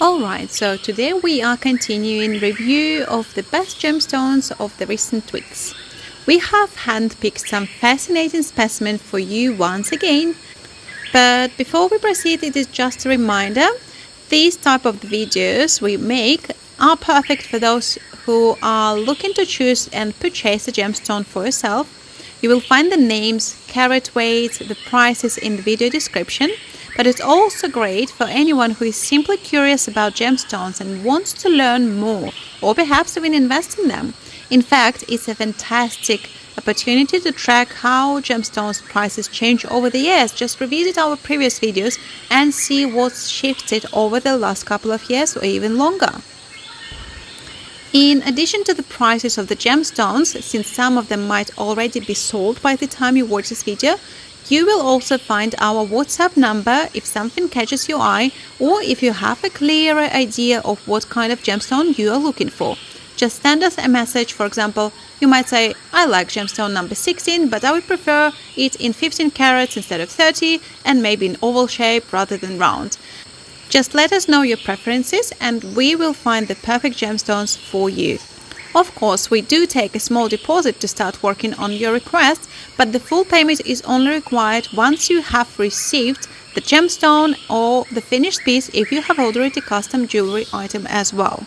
Alright, so today we are continuing review of the best gemstones of the recent weeks. We have handpicked some fascinating specimens for you once again. But before we proceed, it is just a reminder, these type of videos we make are perfect for those who are looking to choose and purchase a gemstone for yourself. You will find the names, carat weights, the prices in the video description. But it's also great for anyone who is simply curious about gemstones and wants to learn more, or perhaps even invest in them. In fact, it's a fantastic opportunity to track how gemstones prices change over the years. Just revisit our previous videos and see what's shifted over the last couple of years or even longer. In addition to the prices of the gemstones, since some of them might already be sold by the time you watch this video, you will also find our WhatsApp number if something catches your eye or if you have a clearer idea of what kind of gemstone you are looking for. Just send us a message. For example, you might say, I like gemstone number 16, but I would prefer it in 15 carats instead of 30 and maybe in oval shape rather than round. Just let us know your preferences and we will find the perfect gemstones for you. Of course, we do take a small deposit to start working on your request, but the full payment is only required once you have received the gemstone or the finished piece if you have ordered a custom jewelry item as well.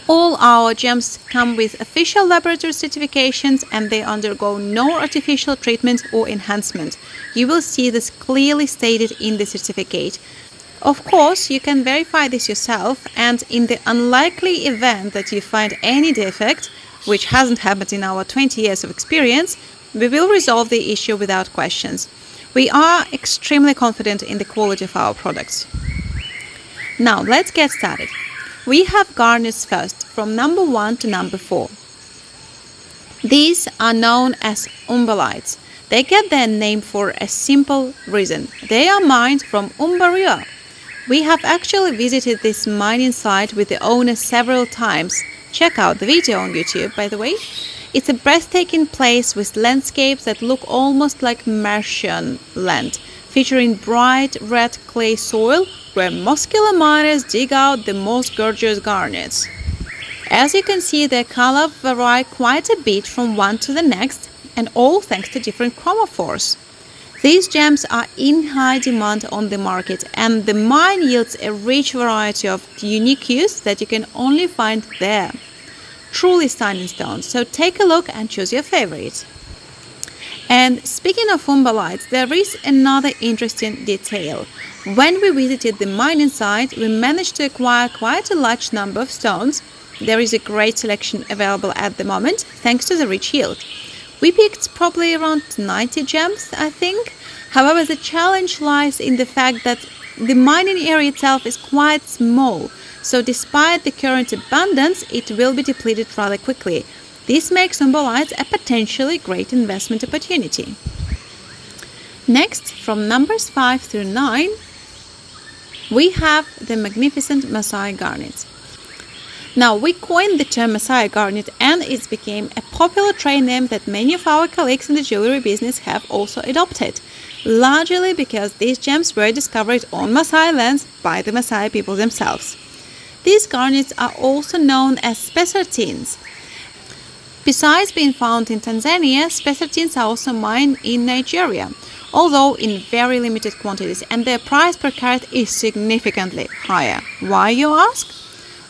All our gems come with official laboratory certifications and they undergo no artificial treatment or enhancement. You will see this clearly stated in the certificate. Of course, you can verify this yourself, and in the unlikely event that you find any defect, which hasn't happened in our 20 years of experience, we will resolve the issue without questions. We are extremely confident in the quality of our products. Now, let's get started. We have garnets first, from number 1 to number 4. These are known as Umbalites. They get their name for a simple reason. They are mined from Umbalite. We have actually visited this mining site with the owner several times. Check out the video on YouTube, by the way. It's a breathtaking place with landscapes that look almost like Martian land, featuring bright red clay soil where muscular miners dig out the most gorgeous garnets. As you can see, their color vary quite a bit from one to the next, and all thanks to different chromophores. These gems are in high demand on the market, and the mine yields a rich variety of unique hues that you can only find there. Truly stunning stones, so take a look and choose your favorite. And speaking of Umbalites, there is another interesting detail. When we visited the mining site, we managed to acquire quite a large number of stones. There is a great selection available at the moment, thanks to the rich yield. We picked probably around 90 gems, I think. However, the challenge lies in the fact that the mining area itself is quite small, so despite the current abundance, it will be depleted rather quickly. This makes Umbalites a potentially great investment opportunity. Next, from numbers 5 through 9, we have the magnificent Masai garnet. Now, we coined the term Masai garnet and it became a popular trade name that many of our colleagues in the jewelry business have also adopted, largely because these gems were discovered on Masai lands by the Masai people themselves. These garnets are also known as spessartines. Besides being found in Tanzania, spessartines are also mined in Nigeria, although in very limited quantities, and their price per carat is significantly higher. Why, you ask?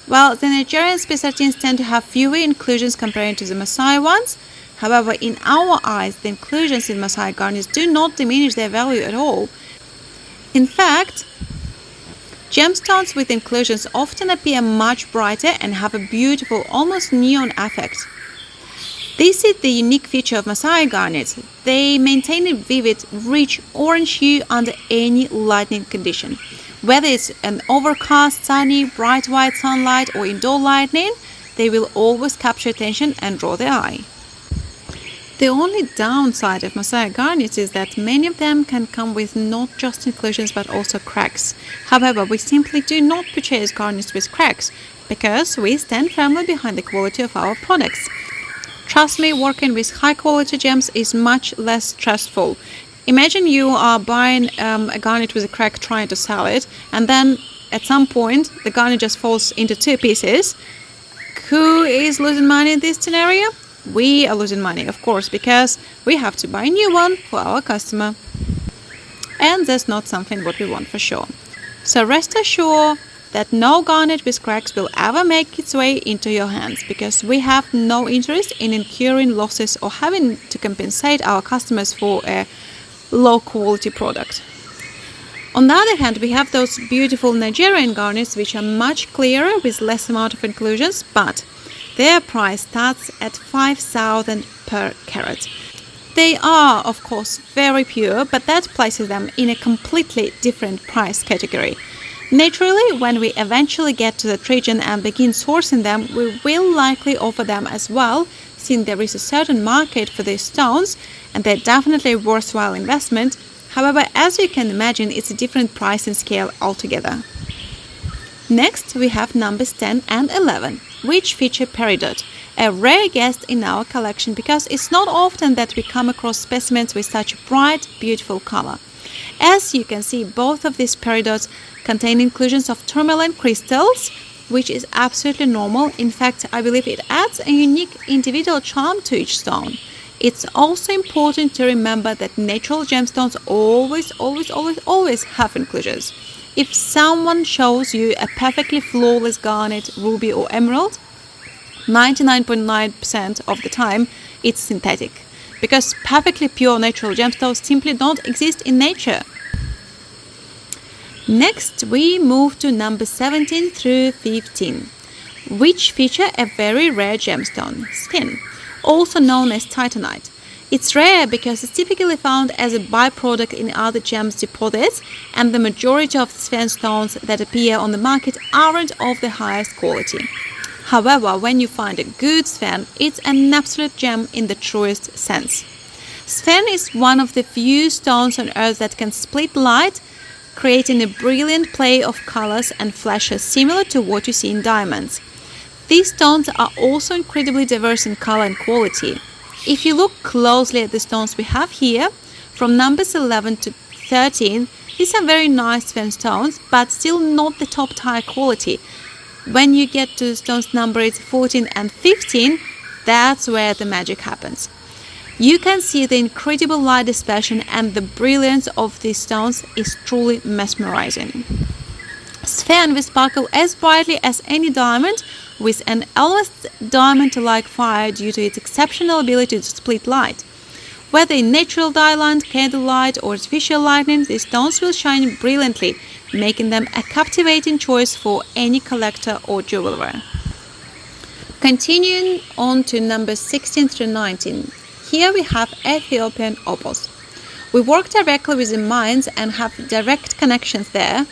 Well, the Nigerian spessartines tend to have fewer inclusions compared to the Masai ones. However, in our eyes, the inclusions in Masai garnets do not diminish their value at all. In fact, gemstones with inclusions often appear much brighter and have a beautiful, almost neon effect. This is the unique feature of Masai garnets. They maintain a vivid, rich orange hue under any lighting condition. Whether it's an overcast, sunny, bright white sunlight or indoor lighting, they will always capture attention and draw the eye. The only downside of Masai garnets is that many of them can come with not just inclusions but also cracks. However, we simply do not purchase garnets with cracks because we stand firmly behind the quality of our products. Trust me, working with high quality gems is much less stressful. Imagine you are buying a garnet with a crack trying to sell it, and then at some point the garnet just falls into two pieces. Who is losing money in this scenario? We are losing money, of course, because we have to buy a new one for our customer. And that's not something what we want for sure. So rest assured that no garnet with cracks will ever make its way into your hands, because we have no interest in incurring losses or having to compensate our customers for a low quality product. On the other hand, we have those beautiful Nigerian garnets which are much clearer with less amount of inclusions, but their price starts at 5,000 per carat. They are, of course, very pure, but that places them in a completely different price category. Naturally, when we eventually get to that region and begin sourcing them, we will likely offer them as well, since there is a certain market for these stones and they're definitely a worthwhile investment. However, as you can imagine, it's a different pricing scale altogether. Next, we have numbers 10 and 11, which feature Peridot, a rare guest in our collection because it's not often that we come across specimens with such a bright, beautiful color. As you can see, both of these peridots contain inclusions of tourmaline crystals, which is absolutely normal. In fact, I believe it adds a unique individual charm to each stone. It's also important to remember that natural gemstones always have inclusions. If someone shows you a perfectly flawless garnet, ruby or emerald, 99.9% of the time it's synthetic, because perfectly pure natural gemstones simply don't exist in nature. Next, we move to number 17 through 15, which feature a very rare gemstone, Sphene, also known as titanite. It's rare because it's typically found as a byproduct in other gems deposits, and the majority of Sphene stones that appear on the market aren't of the highest quality. However, when you find a good Sphene, it's an absolute gem in the truest sense. Sphene is one of the few stones on Earth that can split light, creating a brilliant play of colors and flashes similar to what you see in diamonds. These stones are also incredibly diverse in color and quality. If you look closely at the stones we have here, from numbers 11 to 13, these are very nice Sphene stones, but still not the top tier quality. When you get to stones numbered 14 and 15, that's where the magic happens. You can see the incredible light dispersion, and the brilliance of these stones is truly mesmerizing. Sphene will sparkle as brightly as any diamond, with an almost diamond-like fire due to its exceptional ability to split light. Whether in natural daylight, candlelight or artificial lighting, these stones will shine brilliantly, making them a captivating choice for any collector or jeweler. Continuing on to numbers 16 through 19. Here we have Ethiopian opals. We work directly with the mines and have direct connections there.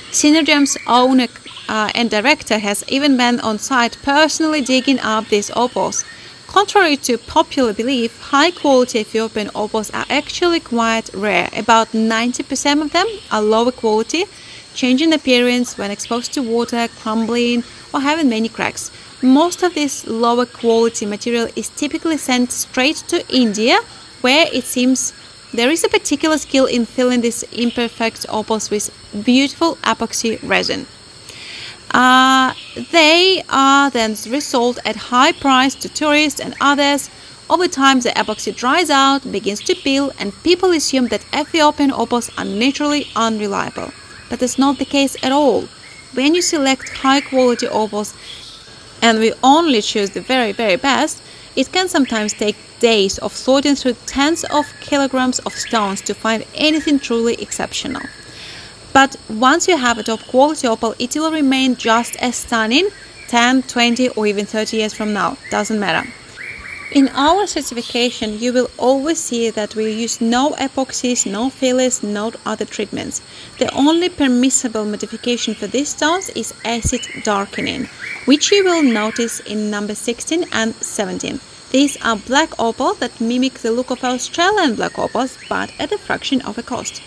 Synergem's owner and director has even been on site personally digging up these opals. Contrary to popular belief, high-quality Ethiopian opals are actually quite rare. About 90% of them are lower quality, changing appearance when exposed to water, crumbling, or having many cracks. Most of this lower quality material is typically sent straight to India, where it seems there is a particular skill in filling these imperfect opals with beautiful epoxy resin. They are then resold at high price to tourists and others. Over time, the epoxy dries out, begins to peel, and people assume that Ethiopian opals are naturally unreliable. But that's not the case at all. When you select high quality opals, and we only choose the very best, it can sometimes take days of sorting through tens of kilograms of stones to find anything truly exceptional. But once you have a top quality opal, it will remain just as stunning 10, 20 or even 30 years from now, doesn't matter. In our certification, you will always see that we use no epoxies, no fillers, no other treatments. The only permissible modification for these stones is acid darkening, which you will notice in number 16 and 17. These are black opal that mimic the look of Australian black opals, but at a fraction of a cost.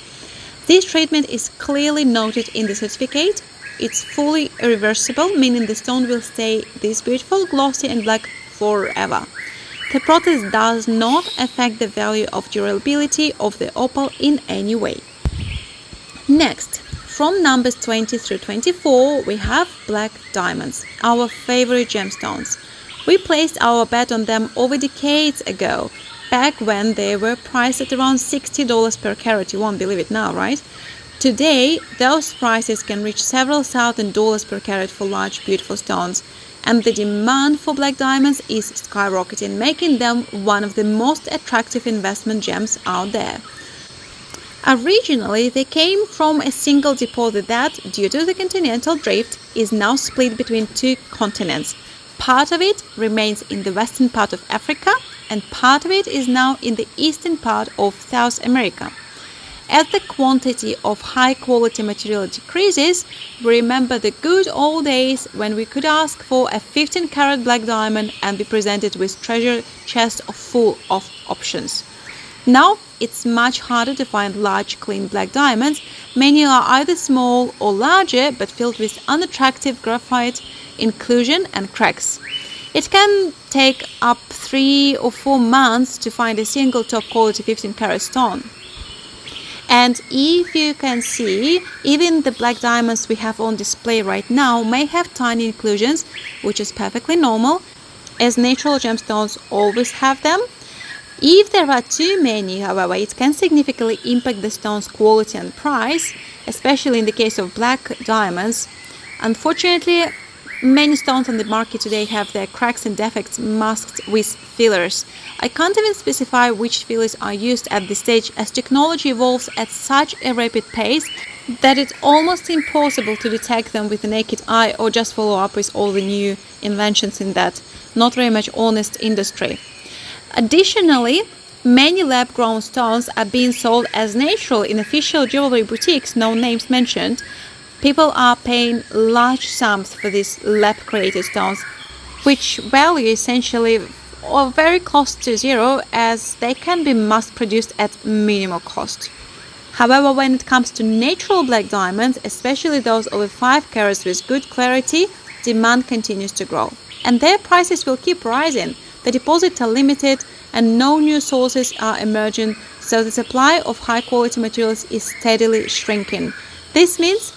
This treatment is clearly noted in the certificate. It's fully reversible, meaning the stone will stay this beautiful, glossy and black forever. The process does not affect the value of durability of the opal in any way. Next, From numbers 20 through 24, we have black diamonds, our favorite gemstones. We placed our bet on them over decades ago, back when they were priced at around $60 per carat. You won't believe it now, right? Today, those prices can reach several $1,000s per carat for large, beautiful stones, and the demand for black diamonds is skyrocketing, making them one of the most attractive investment gems out there. Originally, they came from a single deposit that, due to the continental drift, is now split between two continents. Part of it remains in the western part of Africa, and part of it is now in the eastern part of South America. As the quantity of high-quality material decreases, we remember the good old days when we could ask for a 15-carat black diamond and be presented with treasure chest full of options. Now, it's much harder to find large, clean black diamonds. Many are either small or larger, but filled with unattractive graphite inclusion and cracks. It can take up 3 or 4 months to find a single top-quality 15-carat stone. And if you can see, even the black diamonds we have on display right now may have tiny inclusions, which is perfectly normal, as natural gemstones always have them. If there are too many, however, it can significantly impact the stone's quality and price, especially in the case of black diamonds. Unfortunately, many stones on the market today have their cracks and defects masked with fillers. I can't even specify which fillers are used at this stage, as technology evolves at such a rapid pace that it's almost impossible to detect them with the naked eye or just follow up with all the new inventions in that not very much honest industry. Additionally, many lab-grown stones are being sold as natural in official jewelry boutiques, no names mentioned. People are paying large sums for these lab-created stones, which value essentially are very close to zero, as they can be mass-produced at minimal cost. However, when it comes to natural black diamonds, especially those over 5 carats with good clarity, demand continues to grow, and their prices will keep rising. The deposits are limited and no new sources are emerging, so the supply of high-quality materials is steadily shrinking. This means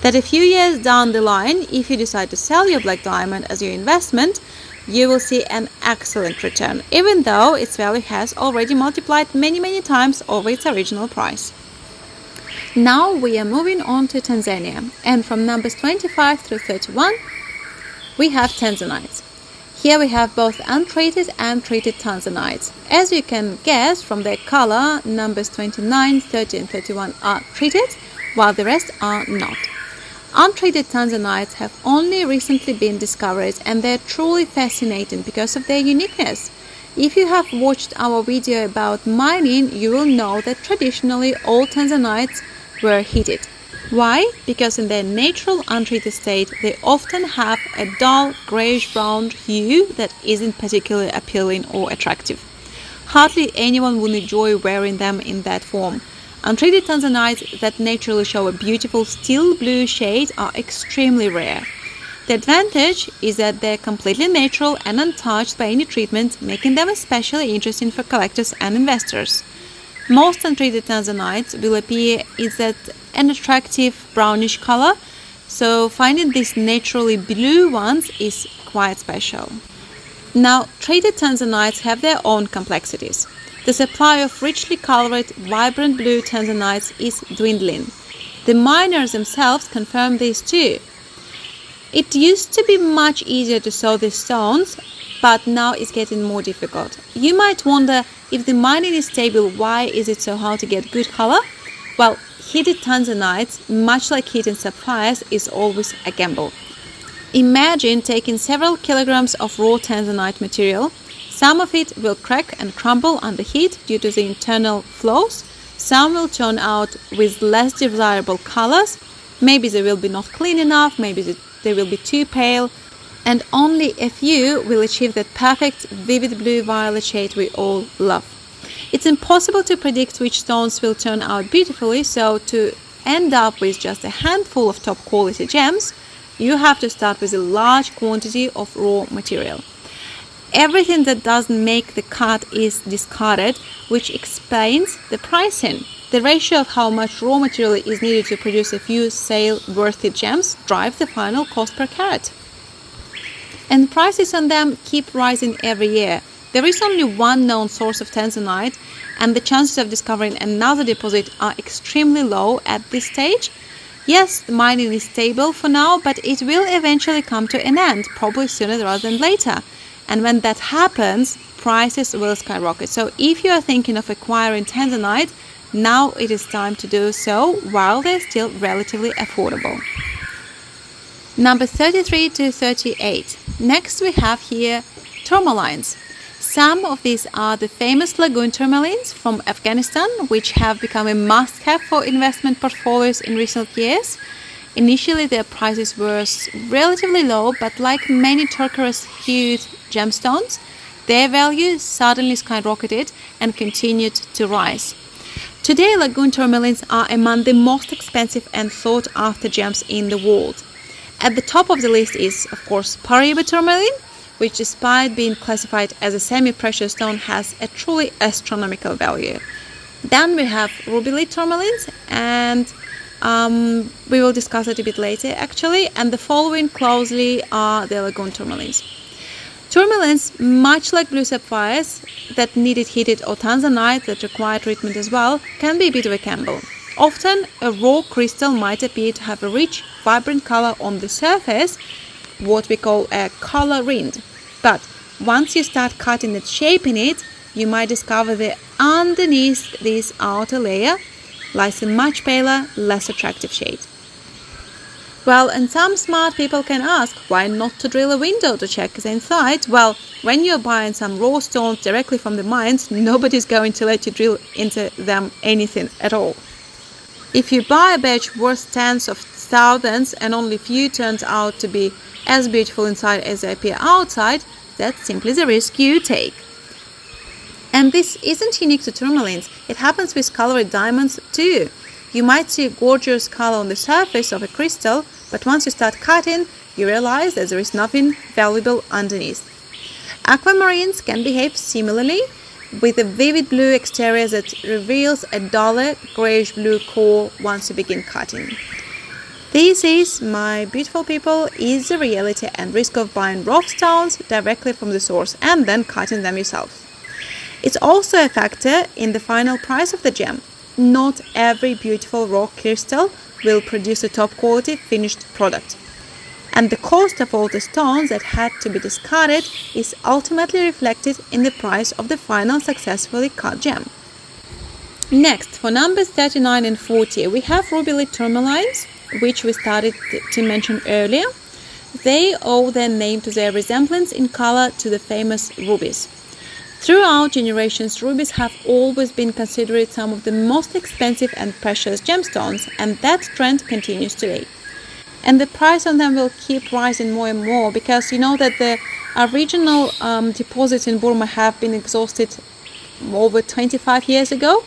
that a few years down the line, if you decide to sell your black diamond as your investment, you will see an excellent return, even though its value has already multiplied many times over its original price. Now we are moving on to Tanzania, and from numbers 25 through 31, we have tanzanites. Here we have both untreated and treated tanzanites. As you can guess from their color, numbers 29, 30 and 31 are treated, while the rest are not. Untreated tanzanites have only recently been discovered, and they're truly fascinating because of their uniqueness. If you have watched our video about mining, you will know that traditionally all tanzanites were heated. Why? Because in their natural untreated state, they often have a dull grayish-brown hue that isn't particularly appealing or attractive. Hardly anyone would enjoy wearing them in that form. Untreated tanzanites that naturally show a beautiful steel blue shade are extremely rare. The advantage is that they're completely natural and untouched by any treatment, making them especially interesting for collectors and investors. Most untreated tanzanites will appear in that an attractive brownish color, so finding these naturally blue ones is quite special. Now, treated tanzanites have their own complexities. The supply of richly colored, vibrant blue tanzanites is dwindling. The miners themselves confirm this too. It used to be much easier to sell these stones, but now it's getting more difficult. You might wonder, if the mining is stable, why is it so hard to get good color? Well, heated tanzanites, much like heated sapphires, is always a gamble. Imagine taking several kilograms of raw tanzanite material. Some of it will crack and crumble under heat due to the internal flaws. Some will turn out with less desirable colors. Maybe they will be not clean enough, maybe they will be too pale, and only a few will achieve that perfect vivid blue-violet shade we all love. It's impossible to predict which stones will turn out beautifully, so to end up with just a handful of top-quality gems, you have to start with a large quantity of raw material. Everything that doesn't make the cut is discarded, which explains the pricing. The ratio of how much raw material is needed to produce a few sale-worthy gems drives the final cost per carat. And prices on them keep rising every year. There is only one known source of tanzanite, and the chances of discovering another deposit are extremely low at this stage. Yes, the mining is stable for now, but it will eventually come to an end, probably sooner rather than later. And when that happens, prices will skyrocket. So if you are thinking of acquiring tanzanite, now it is time to do so while they're still relatively affordable. Number 33 to 38. Next we have here tourmalines. Some of these are the famous lagoon tourmalines from Afghanistan, which have become a must-have for investment portfolios in recent years. Initially their prices were relatively low, but like many turquoise-hued gemstones, their value suddenly skyrocketed and continued to rise. Today, lagoon tourmalines are among the most expensive and sought-after gems in the world. At the top of the list is, of course, Peridot tourmaline, which despite being classified as a semi-precious stone has a truly astronomical value. Then we have rubylite tourmalines, and we will discuss it a bit later actually, and the following closely are the lagoon tourmalines. Tourmalines, much like blue sapphires that needed heated or tanzanite that require treatment as well, can be a bit of a gamble. Often, a raw crystal might appear to have a rich, vibrant color on the surface, what we call a color rind. But once you start cutting and shaping it, you might discover that underneath this outer layer lies a much paler, less attractive shade. Well, and some smart people can ask, why not to drill a window to check the inside? Well, when you're buying some raw stones directly from the mines, nobody's going to let you drill into them anything at all. If you buy a batch worth tens of thousands and only few turns out to be as beautiful inside as they appear outside, that's simply the risk you take. And this isn't unique to tourmalines, it happens with colored diamonds too. You might see a gorgeous color on the surface of a crystal, but once you start cutting, you realize that there is nothing valuable underneath. Aquamarines can behave similarly, with a vivid blue exterior that reveals a duller grayish-blue core once you begin cutting. This is, my beautiful people, is the reality and risk of buying rough stones directly from the source and then cutting them yourself. It's also a factor in the final price of the gem. Not every beautiful raw crystal will produce a top-quality finished product. And the cost of all the stones that had to be discarded is ultimately reflected in the price of the final successfully cut gem. Next, for numbers 39 and 40, we have rubylite tourmalines, which we started to mention earlier. They owe their name to their resemblance in color to the famous rubies. Throughout generations, rubies have always been considered some of the most expensive and precious gemstones, and that trend continues today. And the price on them will keep rising more and more because you know that the original deposits in Burma have been exhausted over 25 years ago.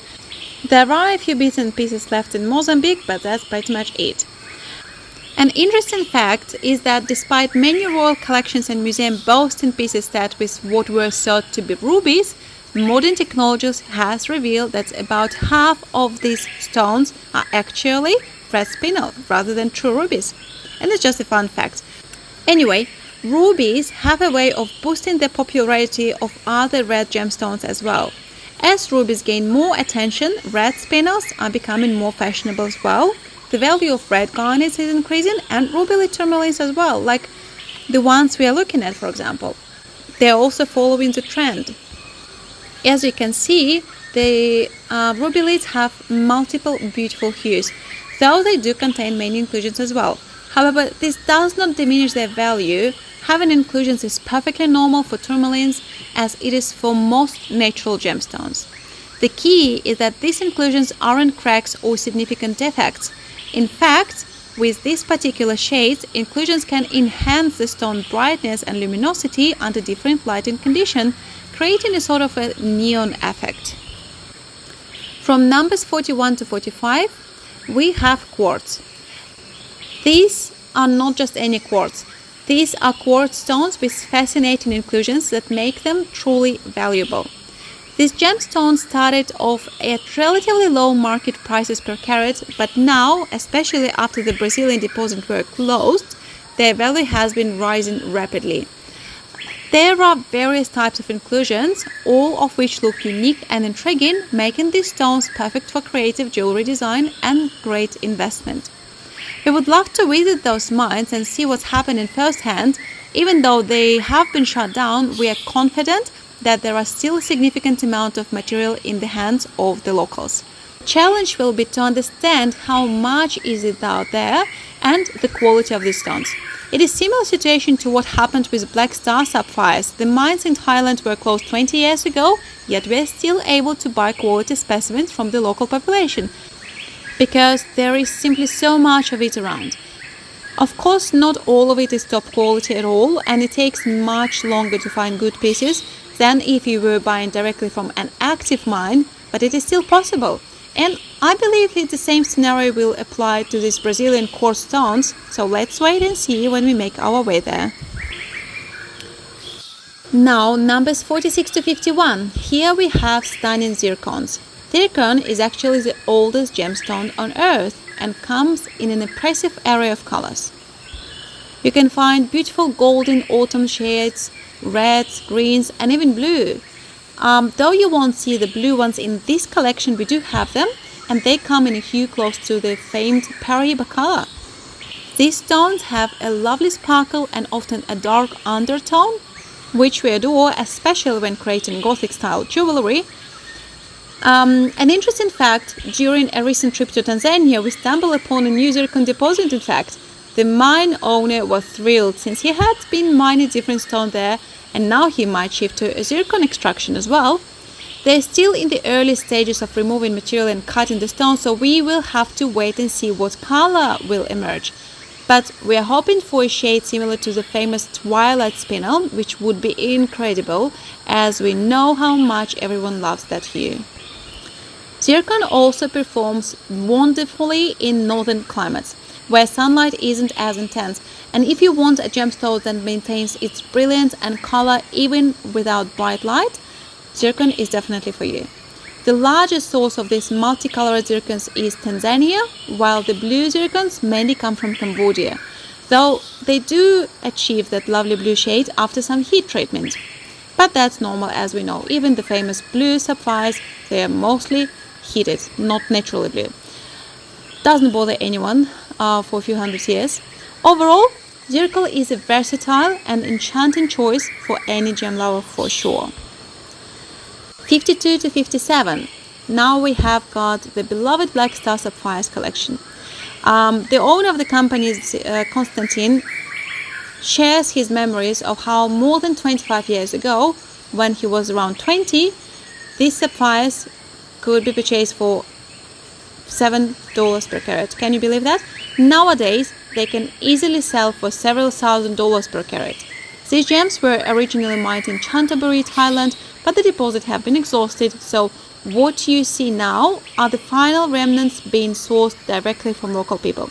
There are a few bits and pieces left in Mozambique, but that's pretty much it. An interesting fact is that despite many royal collections and museums boasting pieces that with what were thought to be rubies, modern technology has revealed that about half of these stones are actually red spinel rather than true rubies. And it's just a fun fact. Anyway, rubies have a way of boosting the popularity of other red gemstones as well. As rubies gain more attention, red spinels are becoming more fashionable as well. The value of red garnets is increasing, and rubylite tourmalines as well, like the ones we are looking at, for example. They are also following the trend. As you can see, the rubylites have multiple beautiful hues, though they do contain many inclusions as well. However, this does not diminish their value. Having inclusions is perfectly normal for tourmalines, as it is for most natural gemstones. The key is that these inclusions aren't cracks or significant defects. In fact, with these particular shades, inclusions can enhance the stone brightness and luminosity under different lighting conditions, creating a sort of a neon effect. From numbers 41 to 45, we have quartz. These are not just any quartz. These are quartz stones with fascinating inclusions that make them truly valuable. These gemstones started off at relatively low market prices per carat, but now, especially after the Brazilian deposits were closed, their value has been rising rapidly. There are various types of inclusions, all of which look unique and intriguing, making these stones perfect for creative jewelry design and great investment. We would love to visit those mines and see what's happening firsthand. Even though they have been shut down, we are confident that there are still a significant amount of material in the hands of the locals. The challenge will be to understand how much is it out there and the quality of these stones. It is a similar situation to what happened with black star sapphires. The mines in Thailand were closed 20 years ago, yet we are still able to buy quality specimens from the local population, because there is simply so much of it around. Of course, not all of it is top quality at all, and it takes much longer to find good pieces than if you were buying directly from an active mine, but it is still possible. And I believe that the same scenario will apply to these Brazilian quartz stones, so let's wait and see when we make our way there. Now, numbers 46 to 51. Here we have stunning zircons. Zircon is actually the oldest gemstone on Earth and comes in an impressive array of colors. You can find beautiful golden autumn shades, reds, greens, and even blue. Though you won't see the blue ones in this collection, we do have them, and they come in a hue close to the famed Peridot color. These stones have a lovely sparkle and often a dark undertone, which we adore, especially when creating Gothic-style jewelry. An interesting fact, during a recent trip to Tanzania, we stumbled upon a new zircon deposit. In fact, the mine owner was thrilled since he had been mining different stones there, and now he might shift to a zircon extraction as well. They're still in the early stages of removing material and cutting the stone, so we will have to wait and see what color will emerge. But we are hoping for a shade similar to the famous Twilight Spinel, which would be incredible, as we know how much everyone loves that hue. Zircon also performs wonderfully in northern climates, where sunlight isn't as intense, and if you want a gemstone that maintains its brilliance and color even without bright light, zircon is definitely for you. The largest source of these multicolored zircons is Tanzania, while the blue zircons mainly come from Cambodia, though they do achieve that lovely blue shade after some heat treatment. But that's normal, as we know. Even the famous blue sapphires, they are mostly heated, not naturally blue. Doesn't bother anyone for a few hundred years. Overall, zircon is a versatile and enchanting choice for any gem lover for sure. 52 to 57. Now we have got the beloved Black Star Sapphires collection. The owner of the company, Konstantin, shares his memories of how more than 25 years ago, when he was around 20, these sapphires could be purchased for $7 per carat. Can you believe that? Nowadays, they can easily sell for several $1,000s per carat. These gems were originally mined in Chantaburi, Thailand, but the deposits have been exhausted, so what you see now are the final remnants being sourced directly from local people.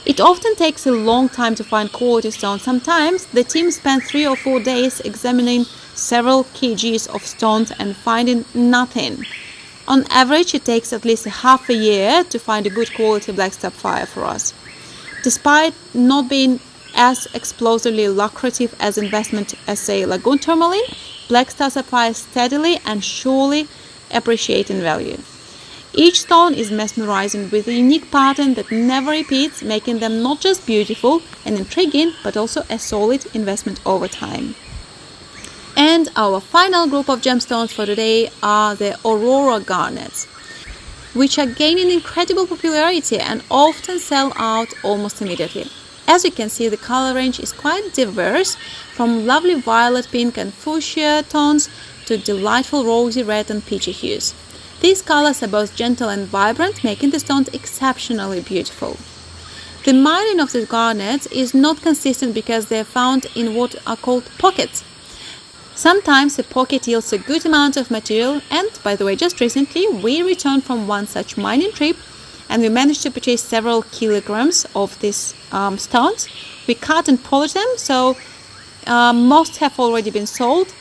It often takes a long time to find quality stones. Sometimes the team spends 3 or 4 days examining several kgs of stones and finding nothing. On average, it takes at least half a year to find a good quality black sapphire for us. Despite not being as explosively lucrative as investment as, say, lagoon tourmaline, black star sapphires steadily and surely appreciate in value. Each stone is mesmerizing with a unique pattern that never repeats, making them not just beautiful and intriguing, but also a solid investment over time. And our final group of gemstones for today are the Aurora garnets, which are gaining incredible popularity and often sell out almost immediately. As you can see, the color range is quite diverse, from lovely violet, pink and fuchsia tones to delightful rosy red and peachy hues. These colors are both gentle and vibrant, making the stones exceptionally beautiful. The mining of the garnets is not consistent because they are found in what are called pockets. Sometimes a pocket yields a good amount of material, and by the way, just recently we returned from one such mining trip and we managed to purchase several kilograms of these stones. We cut and polish them, so most have already been sold.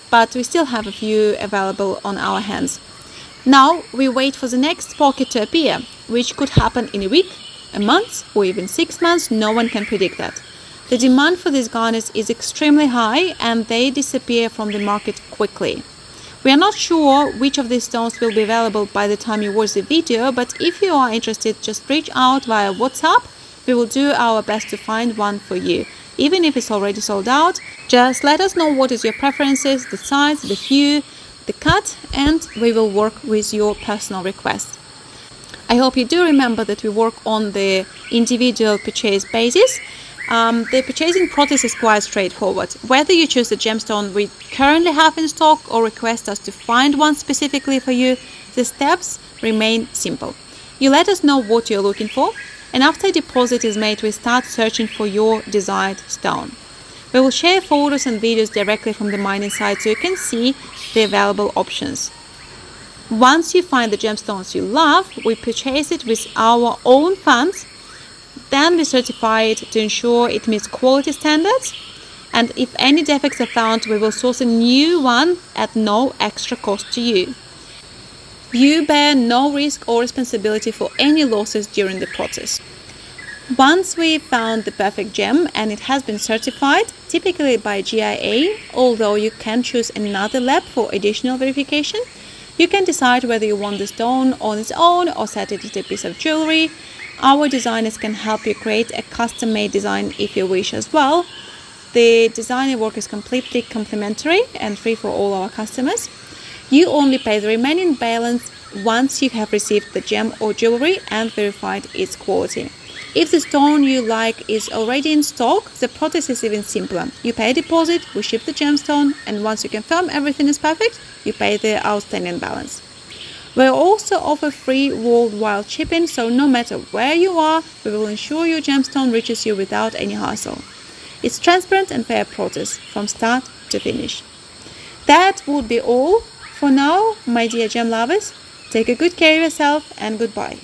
but we still have a few available on our hands. Now we wait for the next pocket to appear, which could happen in a week, a month, or even 6 months. No one can predict that. The demand for these garnets is extremely high and they disappear from the market quickly. We are not sure which of these stones will be available by the time you watch the video, but if you are interested, just reach out via WhatsApp. We will do our best to find one for you. Even if it's already sold out, just let us know what is your preferences, the size, the hue, the cut, and we will work with your personal request. I hope you do remember that we work on the individual purchase basis. The purchasing process is quite straightforward. Whether you choose the gemstone we currently have in stock or request us to find one specifically for you, the steps remain simple. You let us know what you're looking for, and after a deposit is made, we start searching for your desired stone. We will share photos and videos directly from the mining site so you can see the available options. Once you find the gemstones you love, we purchase it with our own funds. Then we certify it to ensure it meets quality standards. And if any defects are found, we will source a new one at no extra cost to you. You bear no risk or responsibility for any losses during the process. Once we found the perfect gem and it has been certified, typically by GIA, although you can choose another lab for additional verification, you can decide whether you want the stone on its own or set it as a piece of jewelry. Our designers can help you create a custom-made design if you wish as well. The designer work is completely complimentary and free for all our customers. You only pay the remaining balance once you have received the gem or jewelry and verified its quality. If the stone you like is already in stock, the process is even simpler. You pay a deposit, we ship the gemstone, and once you confirm everything is perfect, you pay the outstanding balance. We also offer free worldwide shipping, so no matter where you are, we will ensure your gemstone reaches you without any hassle. It's transparent and fair process from start to finish. That would be all for now, my dear gem lovers. Take a good care of yourself and goodbye.